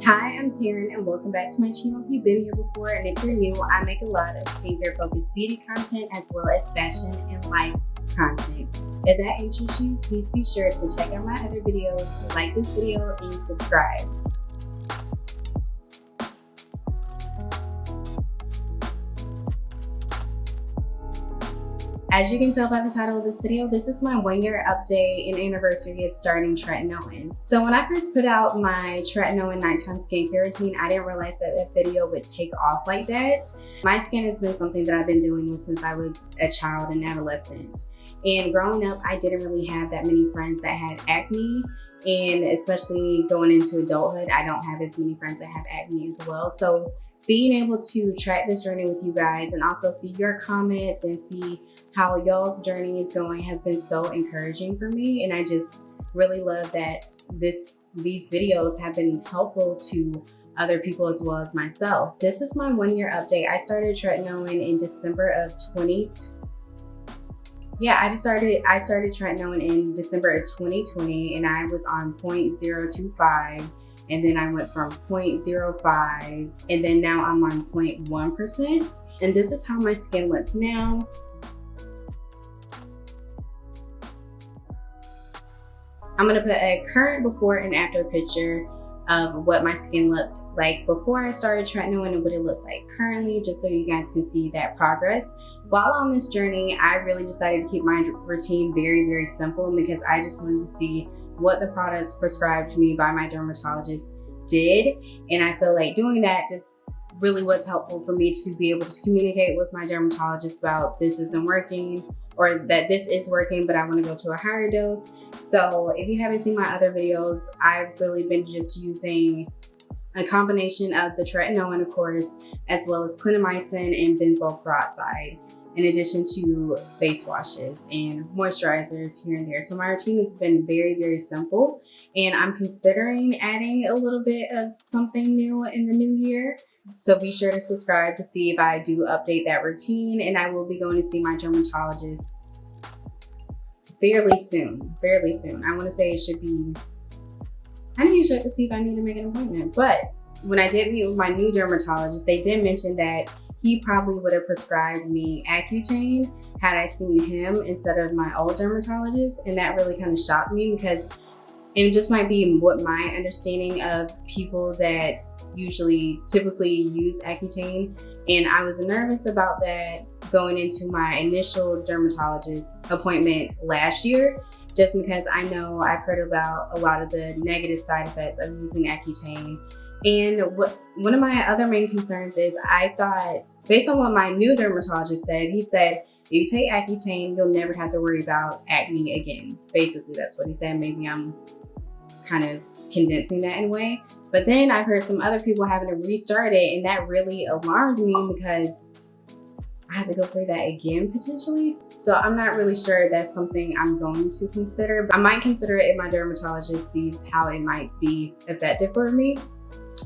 Hi, I'm Teryn and welcome back to my channel. If you've been here before and if you're new, I make a lot of skincare focused beauty content as well as fashion and life content. If that interests you, please be sure to check out my other videos, like this video, and subscribe. As you can tell by the title of this video, this is my 1-year update and anniversary of starting TRETINOIN. So when I first put out my TRETINOIN nighttime skincare routine, I didn't realize that that video would take off like that. My skin has been something that I've been dealing with since I was a child and adolescent. And growing up, I didn't really have that many friends that had acne. And especially going into adulthood, I don't have as many friends that have acne as well. So being able to track this journey with you guys and also see your comments and see how y'all's journey is going has been so encouraging for me. And I just really love that these videos have been helpful to other people as well as myself. This is my 1-year update. I started TRETINOIN in December of I started TRETINOIN in December of 2020 and I was on 0.025. And then I went from 0.05 and then now I'm on 0.1%. And this is how my skin looks now. I'm gonna put a current before and after picture of what my skin looked like before I started TRETINOIN and what it looks like currently, just so you guys can see that progress. While on this journey, I really decided to keep my routine very, very simple because I just wanted to see what the products prescribed to me by my dermatologist did. And I feel like doing that just really was helpful for me to be able to communicate with my dermatologist about this isn't working or that this is working, but I want to go to a higher dose. So if you haven't seen my other videos, I've really been just using a combination of the TRETINOIN, of course, as well as clindamycin and benzoyl peroxide, in addition to face washes and moisturizers here and there. So my routine has been very, very simple, and I'm considering adding a little bit of something new in the new year. So be sure to subscribe to see if I do update that routine, and I will be going to see my dermatologist fairly soon. I want to say it should be, I need to check to see if I need to make an appointment. But when I did meet with my new dermatologist, they did mention that he probably would have prescribed me Accutane had I seen him instead of my old dermatologist. And that really kind of shocked me because it just might be what my understanding of people that typically use Accutane. And I was nervous about that going into my initial dermatologist appointment last year, just because I know I've heard about a lot of the negative side effects of using Accutane. And one of my other main concerns is I thought, based on what my new dermatologist said, he said, if you take Accutane, you'll never have to worry about acne again. Basically, that's what he said. Maybe I'm kind of condensing that in a way. But then I've heard some other people having to restart it, and that really alarmed me because I have to go through that again potentially. So I'm not really sure if that's something I'm going to consider. I might consider it if my dermatologist sees how it might be effective for me.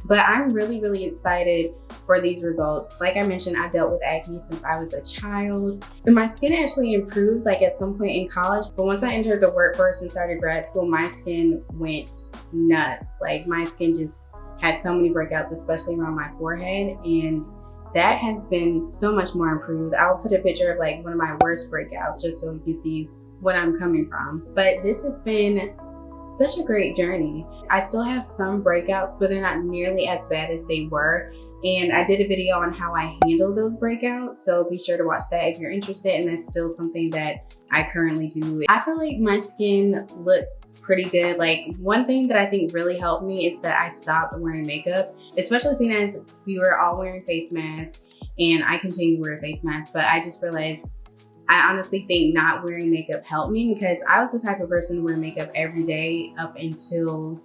But I'm really, really excited for these results. Like I mentioned, I dealt with acne since I was a child. And my skin actually improved like at some point in college. But once I entered the workforce and started grad school, my skin went nuts. Like my skin just had so many breakouts, especially around my forehead. And that has been so much more improved. I'll put a picture of like one of my worst breakouts just so you can see what I'm coming from. But this has been such a great journey. I still have some breakouts, but they're not nearly as bad as they were. And I did a video on how I handle those breakouts. So be sure to watch that if you're interested. And that's still something that I currently do. I feel like my skin looks pretty good. Like one thing that I think really helped me is that I stopped wearing makeup, especially seeing as we were all wearing face masks and I continue to wear a face mask. But I just realized I honestly think not wearing makeup helped me because I was the type of person to wear makeup every day up until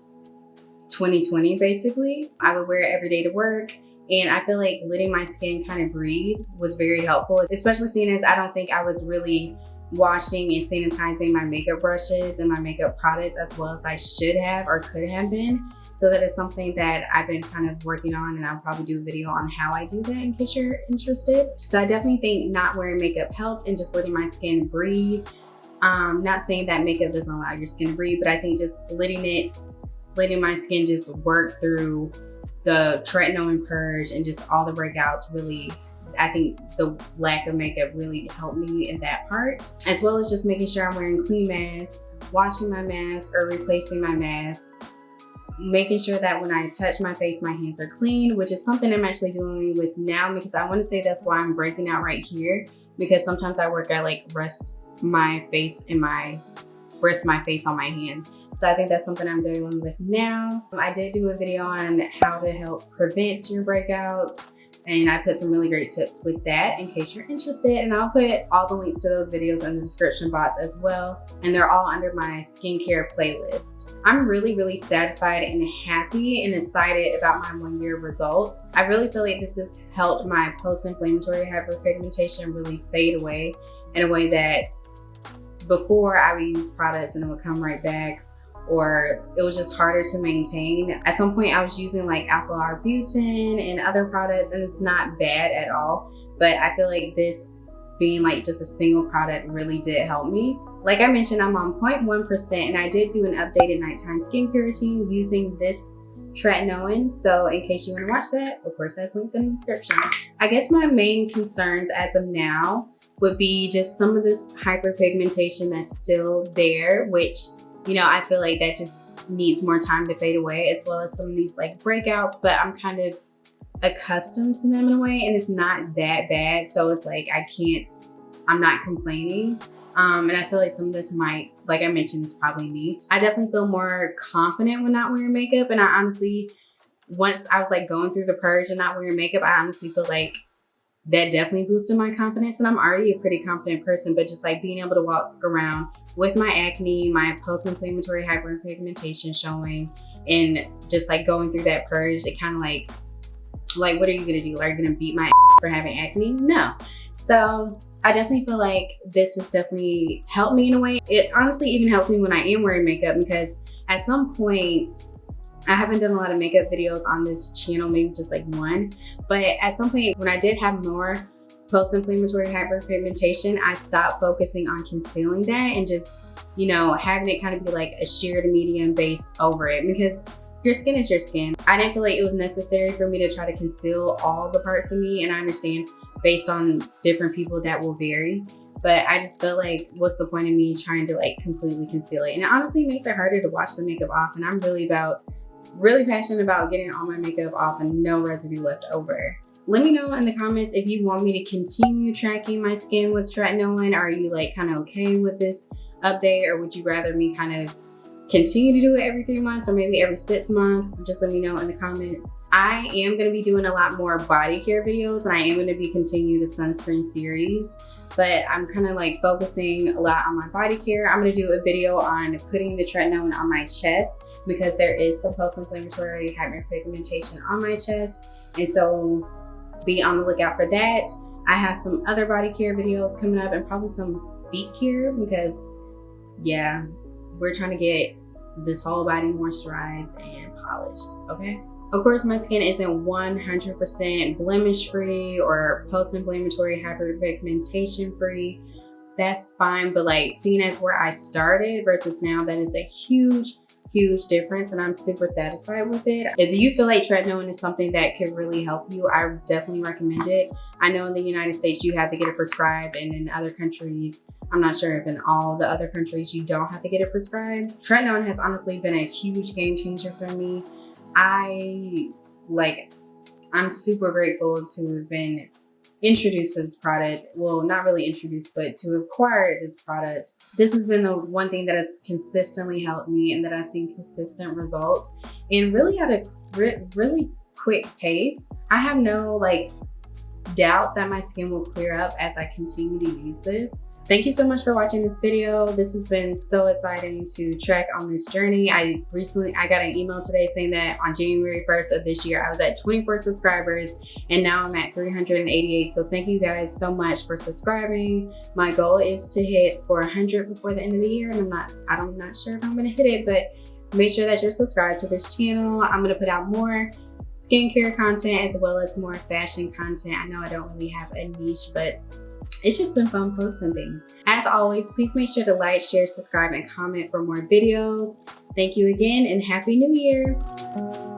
2020, basically. I would wear it every day to work. And I feel like letting my skin kind of breathe was very helpful, especially seeing as I don't think I was really washing and sanitizing my makeup brushes and my makeup products as well as I should have or could have been. So that is something that I've been kind of working on, and I'll probably do a video on how I do that in case you're interested. So I definitely think not wearing makeup helped and just letting my skin breathe. Not saying that makeup doesn't allow your skin to breathe, but I think just letting my skin just work through the tretinoin purge and just all the breakouts really, I think the lack of makeup really helped me in that part, as well as just making sure I'm wearing clean masks, washing my mask or replacing my mask, making sure that when I touch my face, my hands are clean, which is something I'm actually doing with now, because I want to say that's why I'm breaking out right here, because sometimes I work at like rest my face on my hand. So I think that's something I'm doing with now. I did do a video on how to help prevent your breakouts, and I put some really great tips with that in case you're interested. And I'll put all the links to those videos in the description box as well. And they're all under my skincare playlist. I'm really satisfied and happy and excited about my 1-year results. I really feel like this has helped my post-inflammatory hyperpigmentation really fade away in a way that before I would use products and it would come right back, or it was just harder to maintain. At some point I was using like alpha-arbutin and other products, and it's not bad at all, but I feel like this being like just a single product really did help me. Like I mentioned, I'm on 0.1%, and I did do an updated nighttime skincare routine using this tretinoin. So in case you want to watch that, of course that's linked in the description. I guess my main concerns as of now would be just some of this hyperpigmentation that's still there, which, you know, I feel like that just needs more time to fade away, as well as some of these like breakouts, but I'm kind of accustomed to them in a way, and it's not that bad. So it's like, I'm not complaining. And I feel like some of this might, like I mentioned, is probably me. I definitely feel more confident when not wearing makeup. And I honestly, once I was like going through the purge and not wearing makeup, I honestly feel like that definitely boosted my confidence. And I'm already a pretty confident person, but just like being able to walk around with my acne, my post-inflammatory hyperpigmentation showing, and just like going through that purge, it kind of like what are you gonna do? Are you gonna beat my ass for having acne? No. So I definitely feel like this has definitely helped me in a way. It honestly even helps me when I am wearing makeup, because at some point, I haven't done a lot of makeup videos on this channel, maybe just like one, but at some point when I did have more post-inflammatory hyperpigmentation, I stopped focusing on concealing that and just, you know, having it kind of be like a sheer to medium base over it, because your skin is your skin. I didn't feel like it was necessary for me to try to conceal all the parts of me, and I understand based on different people that will vary, but I just felt like, what's the point of me trying to like completely conceal it? And it honestly makes it harder to wash the makeup off, and I'm really passionate about getting all my makeup off and no residue left over. Let me know in the comments if you want me to continue tracking my skin with tretinoin. Are you like kind of okay with this update, or would you rather me kind of continue to do it every 3 months or maybe every 6 months? Just let me know in the comments. I am going to be doing a lot more body care videos, and I am going to be continuing the sunscreen series, but I'm kind of like focusing a lot on my body care. I'm going to do a video on putting the tretinoin on my chest, because there is some post-inflammatory hyperpigmentation on my chest, and so be on the lookout for that. I have some other body care videos coming up, and probably some feet care, because yeah, we're trying to get this whole body moisturized and polished, okay? Of course, my skin isn't 100% blemish free or post-inflammatory hyperpigmentation free. That's fine, but like seeing as where I started versus now, that is a huge difference, and I'm super satisfied with it. If you feel like tretinoin is something that could really help you, I definitely recommend it. I know in the United States you have to get it prescribed, and in other countries, I'm not sure if in all the other countries you don't have to get it prescribed. Tretinoin has honestly been a huge game changer for me. I'm super grateful to have been introduced to this product. Well, not really introduced, but to acquire this product. This has been the one thing that has consistently helped me, and that I've seen consistent results, and really at a really quick pace. I have no like doubts that my skin will clear up as I continue to use this. Thank you so much for watching this video. This has been so exciting to track on this journey. I got an email today saying that on January 1st of this year, I was at 24 subscribers, and now I'm at 388. So thank you guys so much for subscribing. My goal is to hit 400 before the end of the year, and I'm not sure if I'm gonna hit it, but make sure that you're subscribed to this channel. I'm gonna put out more skincare content as well as more fashion content. I know I don't really have a niche, but it's just been fun posting things. As always, please make sure to like, share, subscribe, and comment for more videos. Thank you again, and Happy New Year.